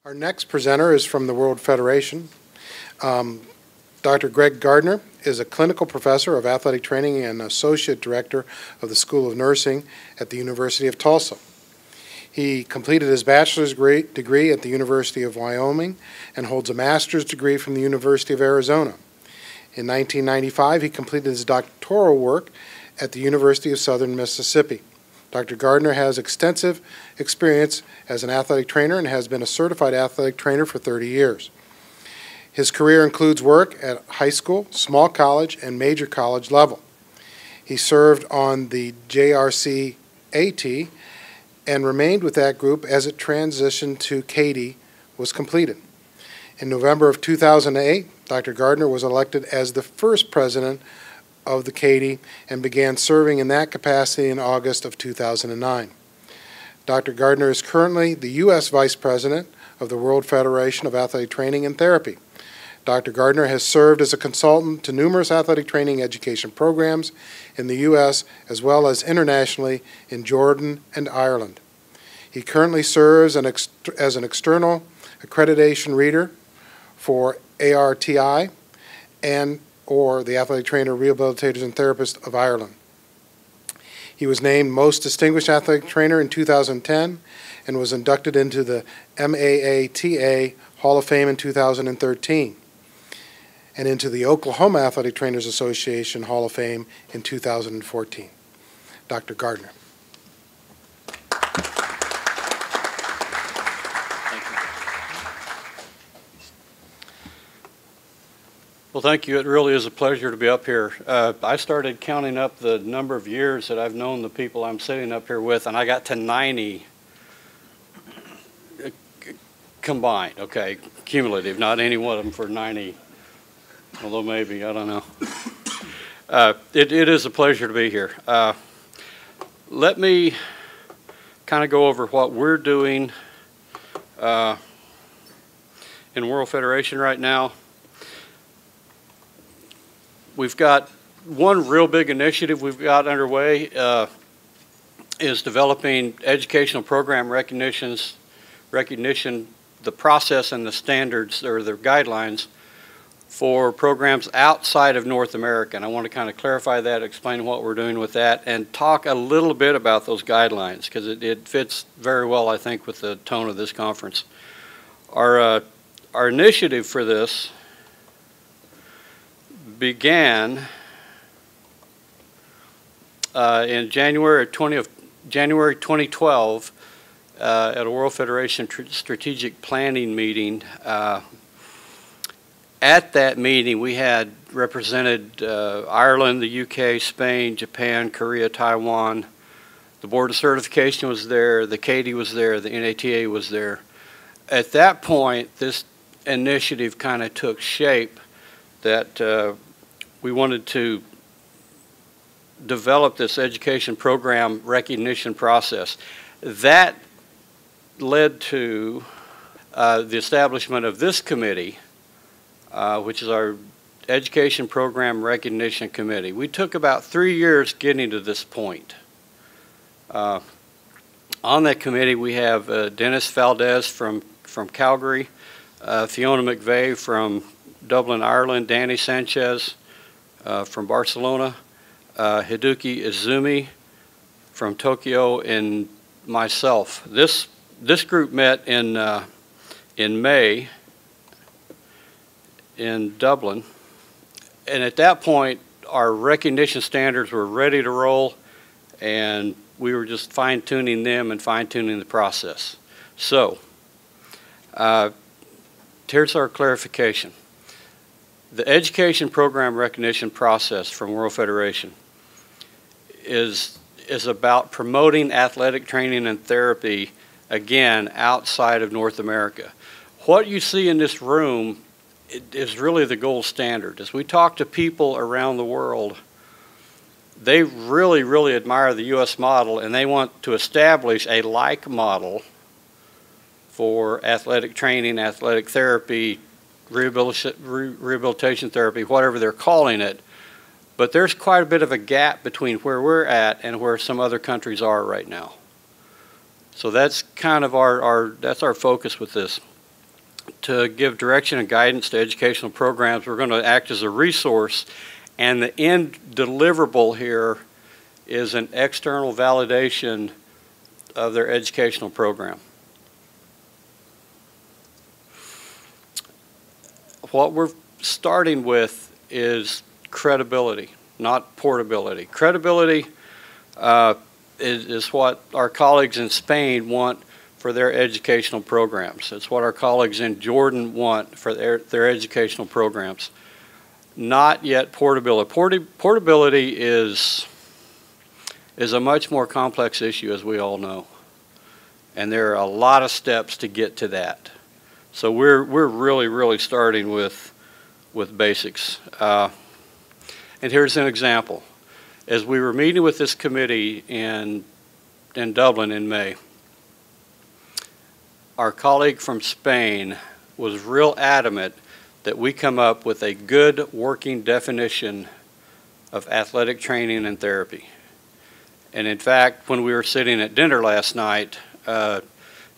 Our next presenter is from the World Federation. Dr. Greg Gardner is a clinical professor of athletic training and associate director of the School of Nursing at the University of Tulsa. He completed his bachelor's degree at the University of Wyoming and holds a master's degree from the University of Arizona. In 1995, he completed his doctoral work at the University of Southern Mississippi. Dr. Gardner has extensive experience as an athletic trainer and has been a certified athletic trainer for 30 years. His career includes work at high school, small college, and major college level. He served on the JRC-AT and remained with that group as it transitioned to CAD was completed. In November of 2008, Dr. Gardner was elected as the first president of the CAD and began serving in that capacity in August of 2009. Dr. Gardner is currently the U.S. Vice President of the World Federation of Athletic Training and Therapy. Dr. Gardner has served as a consultant to numerous athletic training education programs in the U.S. as well as internationally in Jordan and Ireland. He currently serves as an external accreditation reader for ARTI or the Athletic Trainer, Rehabilitators, and Therapists of Ireland. He was named Most Distinguished Athletic Trainer in 2010 and was inducted into the MAATA Hall of Fame in 2013 and into the Oklahoma Athletic Trainers Association Hall of Fame in 2014. Dr. Gardner. Well, thank you. It really is a pleasure to be up here. I started counting up the number of years that I've known the people I'm sitting up here with, and I got to 90 combined, okay, cumulative, not any one of them for 90, although maybe, I don't know. It is a pleasure to be here. Let me kind of go over what we're doing in World Federation right now. We've got one real big initiative we've got underway is developing educational program recognition, the process and the standards or the guidelines for programs outside of North America. And I want to kind of clarify that, explain what we're doing with that, and talk a little bit about those guidelines because it fits very well, I think, with the tone of this conference. Our initiative for this began in January 2012 at a World Federation strategic planning meeting. At that meeting, we had represented Ireland, the UK, Spain, Japan, Korea, Taiwan. The Board of Certification was there, the CAD was there, the NATA was there. At that point, this initiative kind of took shape that we wanted to develop this education program recognition process. That led to the establishment of this committee, which is our Education Program Recognition Committee. We took about 3 years getting to this point. On that committee, we have Dennis Valdez from Calgary, Fiona McVeigh from Dublin, Ireland, Danny Sanchez from Barcelona, Hiduki Izumi from Tokyo, and myself. This group met in May in Dublin, and at that point our recognition standards were ready to roll, and we were just fine-tuning them and fine-tuning the process. So here's our clarification. The education program recognition process from World Federation is about promoting athletic training and therapy, again, outside of North America. What you see in this room is really the gold standard. As we talk to people around the world, they really, really admire the U.S. model, and they want to establish a like model for athletic training, athletic therapy, rehabilitation therapy, whatever they're calling it. But there's quite a bit of a gap between where we're at and where some other countries are right now. So that's kind of that's our focus with this. to give direction and guidance to educational programs. We're going to act as a resource, and the end deliverable here is an external validation of their educational program. What we're starting with is credibility, not portability. Credibility is what our colleagues in Spain want for their educational programs. It's what our colleagues in Jordan want for their educational programs. Not yet portability. Portability is a much more complex issue, as we all know. And there are a lot of steps to get to that. So we're really starting with basics. And here's an example. As we were meeting with this committee in Dublin in May, our colleague from Spain was real adamant that we come up with a good working definition of athletic training and therapy. And in fact, when we were sitting at dinner last night,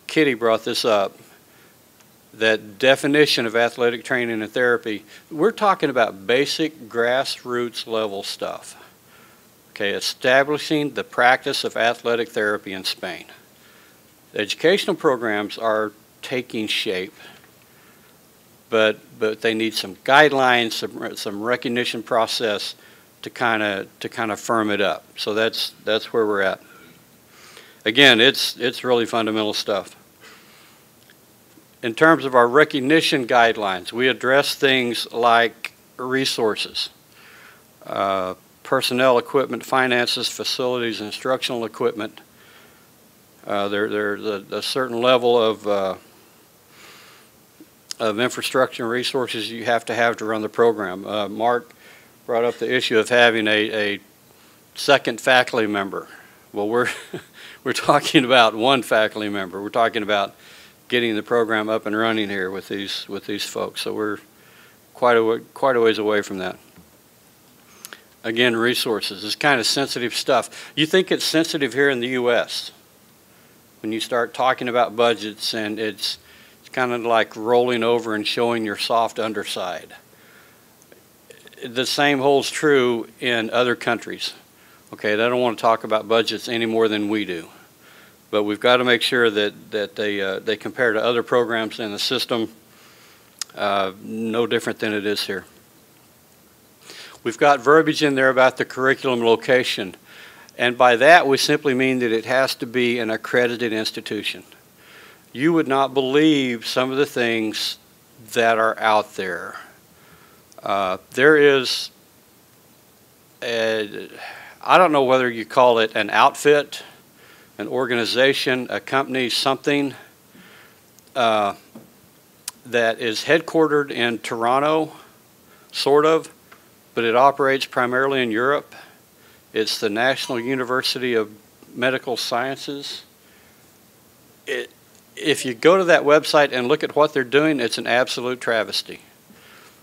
Kitty brought this up. That definition of athletic training and therapy, we're talking about basic grassroots level stuff. Okay, establishing the practice of athletic therapy in Spain. The educational programs are taking shape, but they need some guidelines, some recognition process to kind of firm it up. So that's where we're at. Again, it's really fundamental stuff. In terms of our recognition guidelines, we address things like resources, personnel, equipment, finances, facilities, instructional equipment. There's a certain level of infrastructure and resources you have to run the program. Mark brought up the issue of having a second faculty member. Well, we're talking about one faculty member. We're talking about getting the program up and running here with these folks. So we're quite a ways away from that. Again, resources is kind of sensitive stuff. You think it's sensitive here in the U.S. when you start talking about budgets, and it's kind of like rolling over and showing your soft underside. The same holds true in other countries. Okay, they don't want to talk about budgets any more than we do. But we've got to make sure that they compare to other programs in the system, no different than it is here. We've got verbiage in there about the curriculum location. And by that, we simply mean that it has to be an accredited institution. You would not believe some of the things that are out there. There is, I don't know whether you call it an outfit, an organization, a company, something that is headquartered in Toronto, sort of, but it operates primarily in Europe. It's the National University of Medical Sciences. If you go to that website and look at what they're doing, it's an absolute travesty.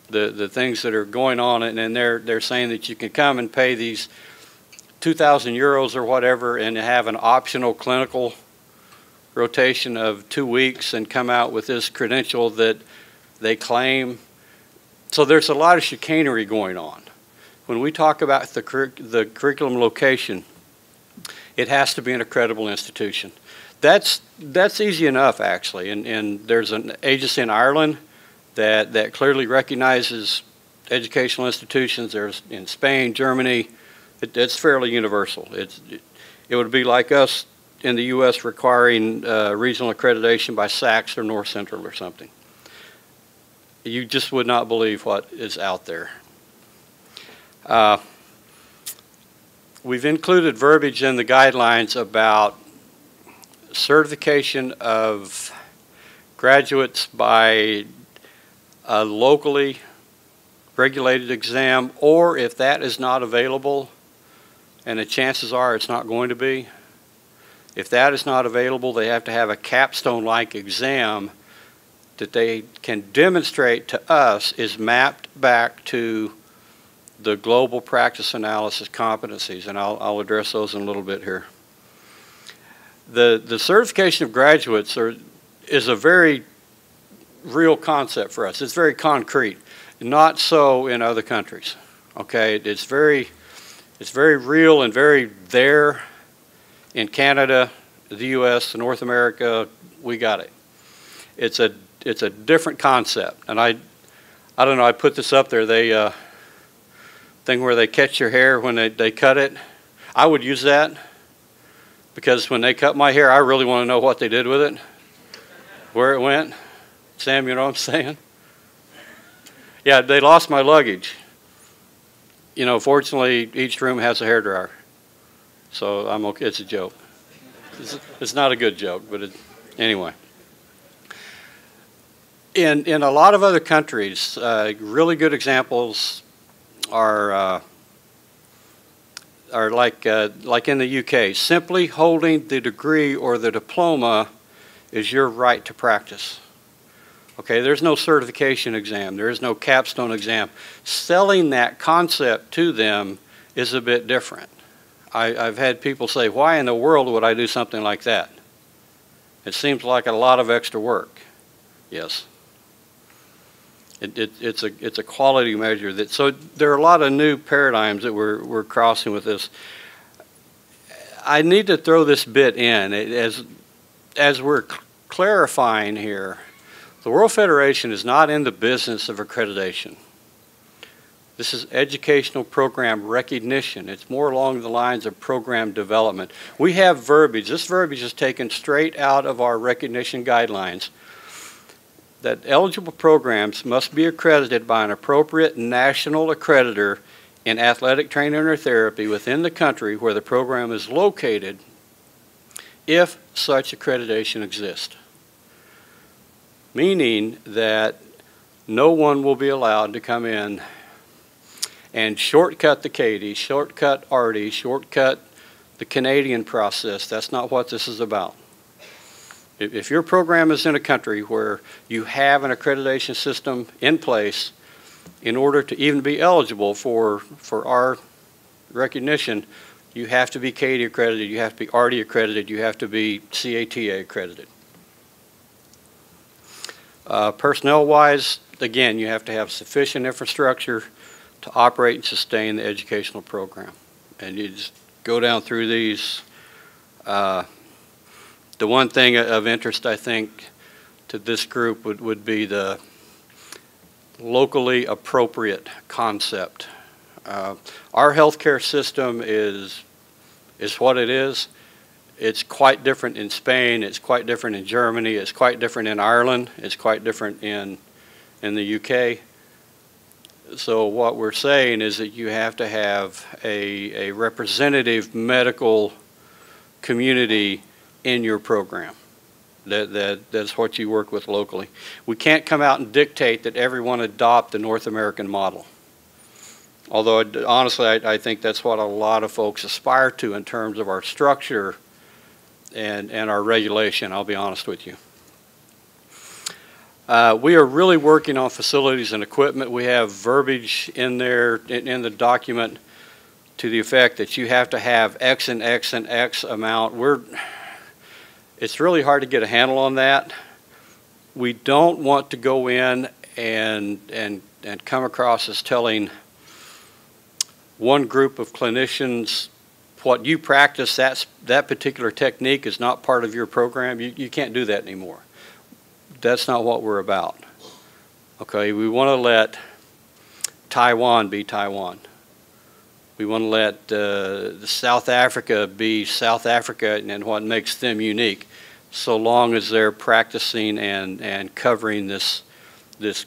The things that are going on, and they're saying that you can come and pay these 2,000 euros or whatever and have an optional clinical rotation of 2 weeks and come out with this credential that they claim. So there's a lot of chicanery going on. When we talk about the curriculum location, it has to be in a credible institution. That's easy enough, actually, and there's an agency in Ireland that clearly recognizes educational institutions. There's in Spain, Germany. It's fairly universal. It would be like us in the U.S. requiring regional accreditation by SACS or North Central or something. You just would not believe what is out there. We've included verbiage in the guidelines about certification of graduates by a locally regulated exam, or if that is not available, and the chances are it's not going to be, if that is not available, they have to have a capstone-like exam that they can demonstrate to us is mapped back to the global practice analysis competencies, and I'll address those in a little bit here. The certification of graduates is a very real concept for us. It's very concrete. Not so in other countries. Okay, it's very real and very there in Canada, the U.S., North America. We got it. It's a different concept, and I don't know. I put this up there. They thing where they catch your hair when they cut it. I would use that because when they cut my hair, I really want to know what they did with it, where it went. Sam, you know what I'm saying? Yeah, they lost my luggage. You know, fortunately, each room has a hairdryer, so I'm okay. It's a joke. It's not a good joke, but anyway. In a lot of other countries, really good examples are like in the UK. Simply holding the degree or the diploma is your right to practice. Okay, there's no certification exam. There is no capstone exam. Selling that concept to them is a bit different. I've had people say, why in the world would I do something like that? It seems like a lot of extra work. Yes. It's a quality measure. So there are a lot of new paradigms that we're crossing with this. I need to throw this bit in. As we're clarifying here, the World Federation is not in the business of accreditation. This is educational program recognition. It's more along the lines of program development. We have verbiage. This verbiage is taken straight out of our recognition guidelines that eligible programs must be accredited by an appropriate national accreditor in athletic training or therapy within the country where the program is located if such accreditation exists. Meaning that no one will be allowed to come in and shortcut the CATIE, shortcut ARTI, shortcut the Canadian process. That's not what this is about. If your program is in a country where you have an accreditation system in place, in order to even be eligible for our recognition, you have to be CATIE accredited, you have to be ARTI accredited, you have to be CATA accredited. Personnel-wise, again, you have to have sufficient infrastructure to operate and sustain the educational program. And you just go down through these. The one thing of interest, I think, to this group would be the locally appropriate concept. Our healthcare system is what it is. It's quite different in Spain. It's quite different in Germany. It's quite different in Ireland. It's quite different in the UK. So what we're saying is that you have to have a representative medical community in your program. That's what you work with locally. We can't come out and dictate that everyone adopt the North American model. Although, honestly, I think that's what a lot of folks aspire to in terms of our structure and our regulation, I'll be honest with you. We are really working on facilities and equipment. We have verbiage in there, in the document, to the effect that you have to have X and X and X amount. It's really hard to get a handle on that. We don't want to go in and come across as telling one group of clinicians what you practice, that particular technique is not part of your program. You can't do that anymore. That's not what we're about. Okay, we want to let Taiwan be Taiwan. We want to let South Africa be South Africa and what makes them unique, so long as they're practicing and covering this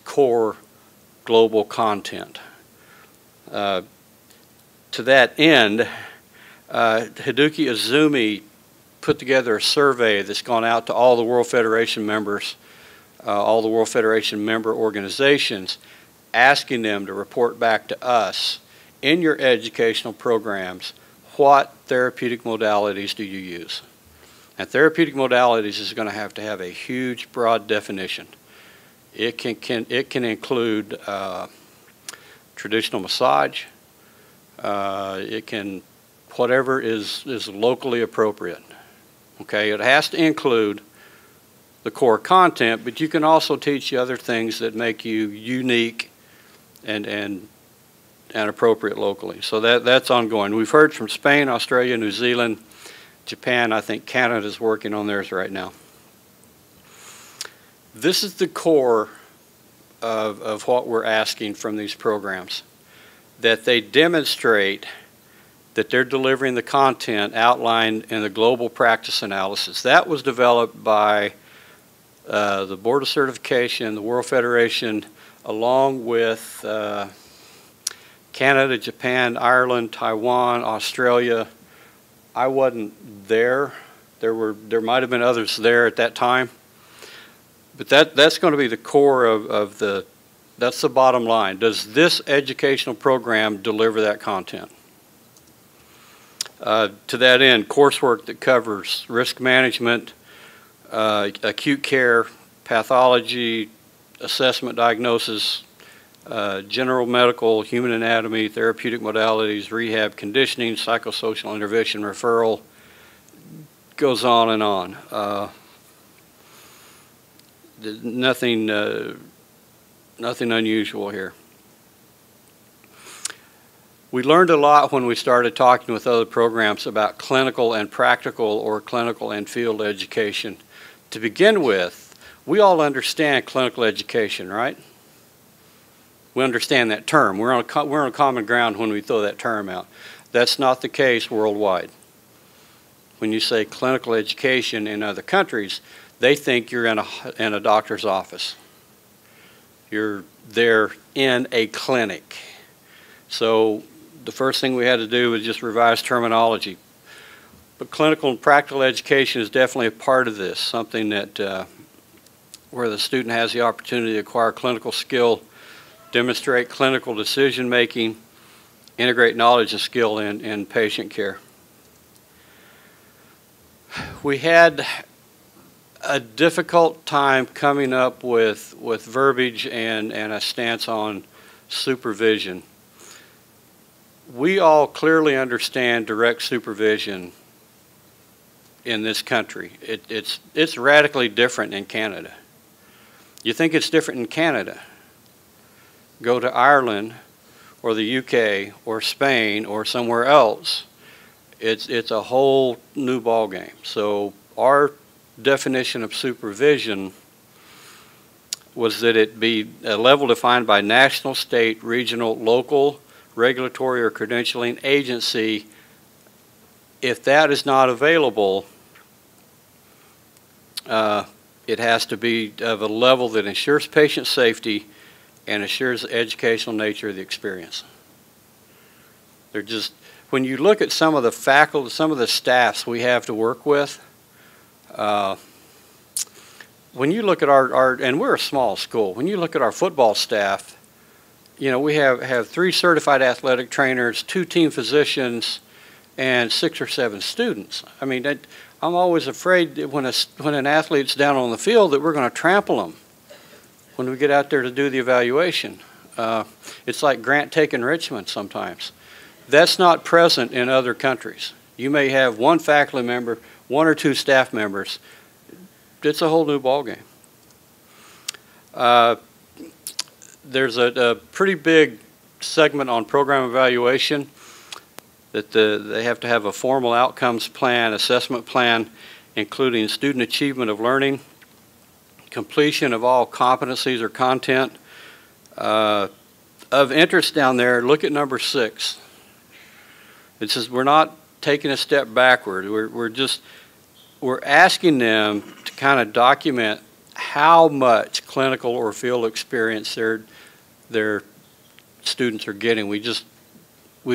core global content. To that end, Hideki Izumi put together a survey that's gone out to all the World Federation members, all the World Federation member organizations, asking them to report back to us, in your educational programs, what therapeutic modalities do you use? And therapeutic modalities is going to have a huge, broad definition. It can include traditional massage. It can, whatever is locally appropriate. Okay, it has to include the core content, but you can also teach you other things that make you unique and appropriate locally. So that's ongoing. We've heard from Spain, Australia, New Zealand, Japan. I think Canada's working on theirs right now. This is the core of what we're asking from these programs, that they demonstrate that they're delivering the content outlined in the global practice analysis. That was developed by the Board of Certification, the World Federation, along with Canada, Japan, Ireland, Taiwan, Australia. I wasn't there. There might have been others there at that time. But that's going to be the core of that's the bottom line. Does this educational program deliver that content? To that end, coursework that covers risk management, acute care, pathology, assessment, diagnosis, general medical, human anatomy, therapeutic modalities, rehab, conditioning, psychosocial intervention, referral, goes on and on. Nothing unusual here. We learned a lot when we started talking with other programs about clinical and practical or clinical and field education. To begin with, we all understand clinical education, right? We understand that term. We're on common ground when we throw that term out. That's not the case worldwide. When you say clinical education in other countries, they think you're in a doctor's office. You're there in a clinic. So the first thing we had to do was just revise terminology. But clinical and practical education is definitely a part of this, something that where the student has the opportunity to acquire clinical skill, demonstrate clinical decision making, integrate knowledge and skill in patient care. We had a difficult time coming up with verbiage and a stance on supervision. We all clearly understand direct supervision in this country. It's radically different in Canada. You think it's different in Canada? Go to Ireland or the UK or Spain or somewhere else. It's a whole new ballgame. So our definition of supervision was that it be a level defined by national, state, regional, local, regulatory or credentialing agency. If that is not available, it has to be of a level that ensures patient safety and assures the educational nature of the experience. They're just, when you look at some of the faculty, some of the staffs we have to work with, when you look at our, and we're a small school, when you look at our football staff, you know, we have 3 certified athletic trainers, 2 team physicians, and 6 or 7 students. I mean, I'm always afraid that when an athlete's down on the field that we're going to trample them when we get out there to do the evaluation. It's like Grant taking Richmond sometimes. That's not present in other countries. You may have 1 faculty member, 1 or 2 staff members. It's a whole new ballgame. There's a pretty big segment on program evaluation that they have to have a formal outcomes plan, assessment plan, including student achievement of learning, completion of all competencies or content. Of interest down there, look at number 6. It says we're not taking a step backward. We're asking them to kind of document how much clinical or field experience their students are getting. We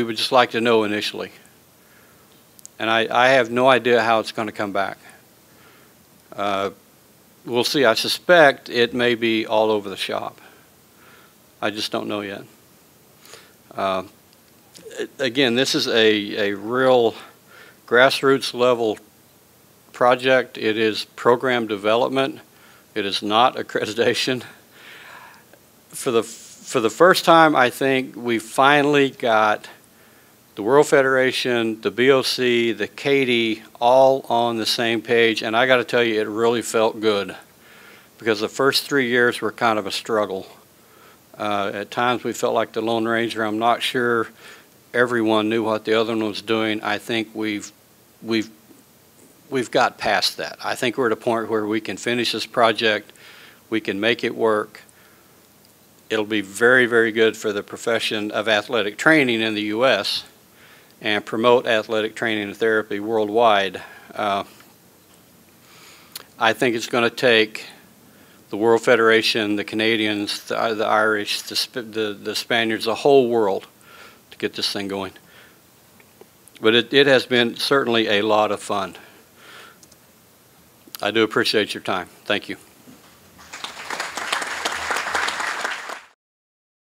would just like to know initially. And I have no idea how it's going to come back. We'll see. I suspect it may be all over the shop. I just don't know yet. Again, this is a real grassroots level project. It is program development. It is not accreditation. For the first time, I think we finally got the World Federation, the BOC, the Katie, all on the same page, and I got to tell you, it really felt good because the first 3 years were kind of a struggle. At times we felt like the Lone Ranger. I'm not sure everyone knew what the other one was doing. I think we've got past that. I think we're at a point where we can finish this project, we can make it work. It'll be very, very good for the profession of athletic training in the U.S. and promote athletic training and therapy worldwide. I think it's going to take the World Federation, the Canadians, the Irish, the Spaniards, the whole world to get this thing going. But it has been certainly a lot of fun. I do appreciate your time. Thank you.